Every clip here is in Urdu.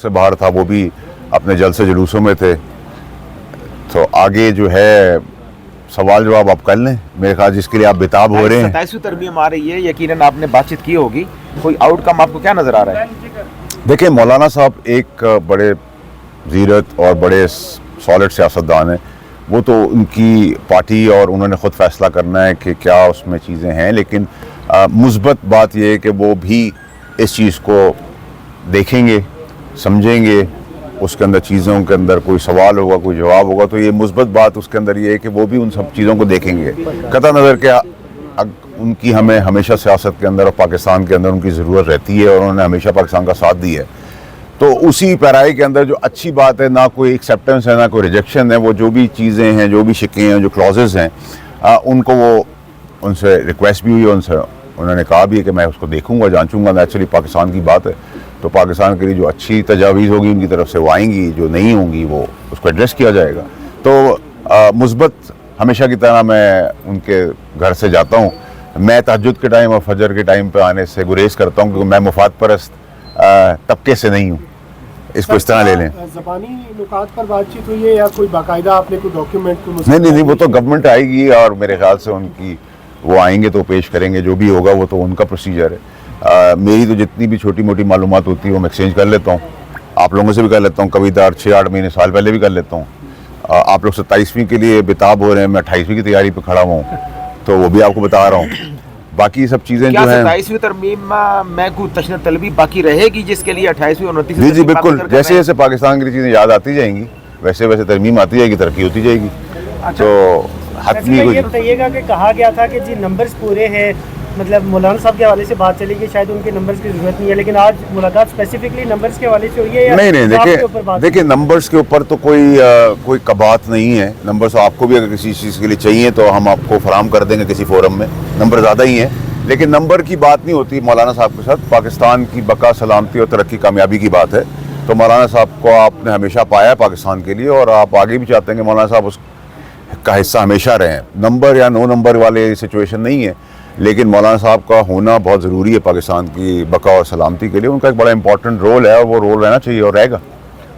سے باہر تھا, وہ بھی اپنے جلسے جلوسوں میں تھے. تو آگے جو ہے سوال جواب آپ کر لیں, میرے خیال جس کے لیے آپ بےتاب ہو رہے ہیں. 27ویں ترمیم آ رہی ہے, یقیناً آپ نے بات چیت کی ہوگی, کوئی آؤٹ کم آپ کو کیا نظر آ رہا ہے؟ دیکھیں مولانا صاحب ایک بڑے زیرت اور بڑے سالڈ سیاستدان ہیں. وہ تو ان کی پارٹی اور انہوں نے خود فیصلہ کرنا ہے کہ کیا اس میں چیزیں ہیں, لیکن مثبت بات یہ ہے کہ وہ بھی اس چیز کو دیکھیں گے, سمجھیں گے, اس کے اندر چیزوں کے اندر کوئی سوال ہوگا, کوئی جواب ہوگا, تو یہ مثبت بات اس کے اندر یہ ہے کہ وہ بھی ان سب چیزوں کو دیکھیں گے. قطع نظر کہ ان کی ہمیں ہمیشہ سیاست کے اندر اور پاکستان کے اندر ان کی ضرورت رہتی ہے, اور انہوں نے ہمیشہ پاکستان کا ساتھ دیا ہے. تو اسی پیرائی کے اندر جو اچھی بات ہے, نہ کوئی ایکسیپٹنس ہے نہ کوئی ریجیکشن ہے, وہ جو بھی چیزیں ہیں, جو بھی شکیں ہیں, جو کلوزز ہیں, ان کو وہ ان سے ریکویسٹ بھی ہوئی ہے, ان سے انہوں نے کہا بھی ہے کہ میں اس کو دیکھوں گا, جانچوں گا. نیچرلی پاکستان کی بات ہے, تو پاکستان کے لیے جو اچھی تجاویز ہوگی ان کی طرف سے وہ آئیں گی, جو نہیں ہوں گی وہ اس کو ایڈریس کیا جائے گا. تو مثبت ہمیشہ کی طرح میں ان کے گھر سے جاتا ہوں. میں تہجد کے ٹائم اور فجر کے ٹائم پہ آنے سے گریز کرتا ہوں, کیونکہ میں مفاد پرست طبقے سے نہیں ہوں. اس کو اس طرح لے لیں. زبانی نکات پر بات چیت ہوئی ہے یا کوئی باقاعدہ آپ نے کوئی ڈاکیومنٹ کو؟ نہیں, وہ تو گورنمنٹ آئے گی, اور میرے خیال سے ان کی وہ آئیں گے تو پیش کریں گے, جو بھی ہوگا وہ تو ان کا پروسیجر ہے. میری تو جتنی بھی چھوٹی موٹی معلومات ہوتی ہے وہ میں ایکسچینج کر لیتا ہوں, آپ لوگوں سے بھی کر لیتا ہوں, کبھی 6-8 مہینے سال پہلے بھی کر لیتا ہوں. آپ لوگ 27ویں کے لیے بےتاب ہو رہے ہیں, میں 28ویں کی تیاری پہ کھڑا ہوں, تو وہ بھی آپ کو بتا رہا ہوں. باقی سب چیزیں جو ہیں, 27ویں ترمیم میں کوئی تشدد طلبی باقی رہے گی جس کے لیے 28ویں اور 29ویں؟ جی بالکل, جیسے جیسے پاکستان کی چیزیں یاد آتی جائیں گی ویسے ویسے ترمیم آتی جائے گی, ترقی ہوتی جائے گی. تو حتمی یہ بتائیے گا کہ کہا گیا تھا کہ جی نمبرز پورے ہیں, مطلب مولانا صاحب کے حوالے سے بات چلی کہ شاید ان کے نمبرز کی ضرورت نہیں ہے, لیکن آج ملاقات اسپیسیفکلی نمبرز کے حوالے سے ہوئی ہے؟ نہیں, دیکھیں نمبرز کے اوپر تو کوئی بات نہیں ہے. نمبرز آپ کو بھی اگر کسی چیز کے لیے چاہیے تو ہم آپ کو فراہم کر دیں گے کسی فورم میں. نمبر زیادہ ہی ہیں, لیکن نمبر کی بات نہیں ہوتی مولانا صاحب کے ساتھ. پاکستان کی بقا, سلامتی اور ترقی, کامیابی کی بات ہے. تو مولانا صاحب کو آپ نے ہمیشہ پایا ہے پاکستان کے لیے, اور آپ آگے بھی چاہتے ہیں کہ مولانا صاحب اس کا حصہ ہمیشہ رہیں. نمبر یا نو نمبر والے سچویشن نہیں ہے, لیکن مولانا صاحب کا ہونا بہت ضروری ہے پاکستان کی بقا اور سلامتی کے لیے. ان کا ایک بڑا امپورٹنٹ رول ہے, اور وہ رول رہنا چاہیے اور رہے گا.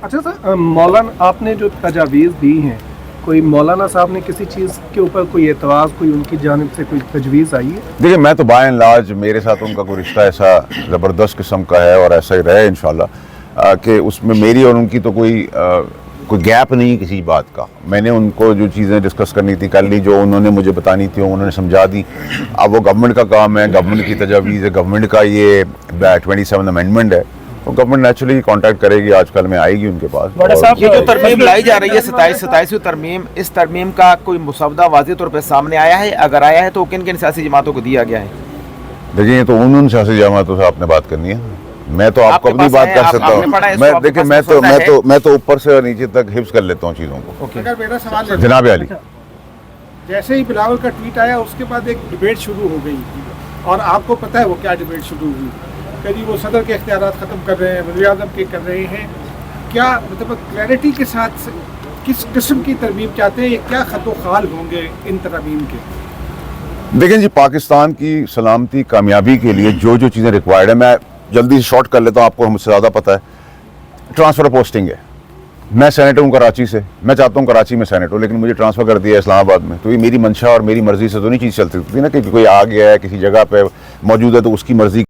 اچھا سر, مولانا آپ نے جو تجاویز دی ہیں, کوئی مولانا صاحب نے کسی چیز کے اوپر کوئی اعتراض, کوئی ان کی جانب سے کوئی تجویز آئی ہے؟ دیکھیں میں تو بائی اینڈ لارج میرے ساتھ ان کا کوئی رشتہ ایسا زبردست قسم کا ہے, اور ایسا ہی رہے انشاءاللہ, کہ اس میں میری اور ان کی تو کوئی گیپ نہیں کسی بات کا. میں نے ان کو جو چیزیں ڈسکس کرنی تھی کر لی, جو انہوں نے مجھے بتانی تھی انہوں نے سمجھا دی. اب وہ گورنمنٹ کا کام ہے, گورنمنٹ کی تجاویز ہے, گورنمنٹ کا یہ 27 امینڈمنٹ ہے, وہ گورنمنٹ نیچرلی کانٹیکٹ کرے گی, آج کل میں آئے گی ان کے پاس. یہ جو ترمیم لائی جا رہی ہے 27ویں ترمیم, اس ترمیم کا کوئی مسودہ واضح طور پہ سامنے آیا ہے؟ اگر آیا ہے تو کن کن سیاسی جماعتوں کو دیا گیا ہے؟ دیکھیں تو ان سیاسی جماعتوں سے آپ نے بات کرنی ہے, میں تو آپ کو اپنی بات کر سکتا ہوں. میں دیکھیں میں تو اوپر سے نیچے تک حفظ کر لیتا ہوں چیزوں کو. میرا سوال ہے جناب علی, جیسے ہی بلاول کا ٹویٹ آیا اس کے بعد ایک ڈیبیٹ شروع ہو گئی, اور آپ کو پتہ ہے وہ کیا ڈیبیٹ شروع ہوئی, کہ وہ صدر کے اختیارات ختم کر رہے ہیں, وزیر اعظم کے کر رہے ہیں. کیا مطلب کلیئرٹی کے ساتھ کس قسم کی ترمیم چاہتے ہیں, یہ کیا خط و خال ہوں گے ان ترمیم کے؟ دیکھیں جی, پاکستان کی سلامتی کامیابی کے لیے جو جو چیزیں ریکوائرڈ ہیں, میں جلدی شارٹ کر لیتا ہوں, آپ کو مجھ سے زیادہ پتہ ہے. ٹرانسفر پوسٹنگ ہے, میں سینیٹر ہوں کراچی سے, میں چاہتا ہوں کراچی میں سینیٹر ہوں, لیکن مجھے ٹرانسفر کر دیا ہے اسلام آباد میں. تو یہ میری منشا اور میری مرضی سے تو نہیں چیز چلتی تھی نا, کہ کوئی آ گیا ہے کسی جگہ پہ موجود ہے تو اس کی مرضی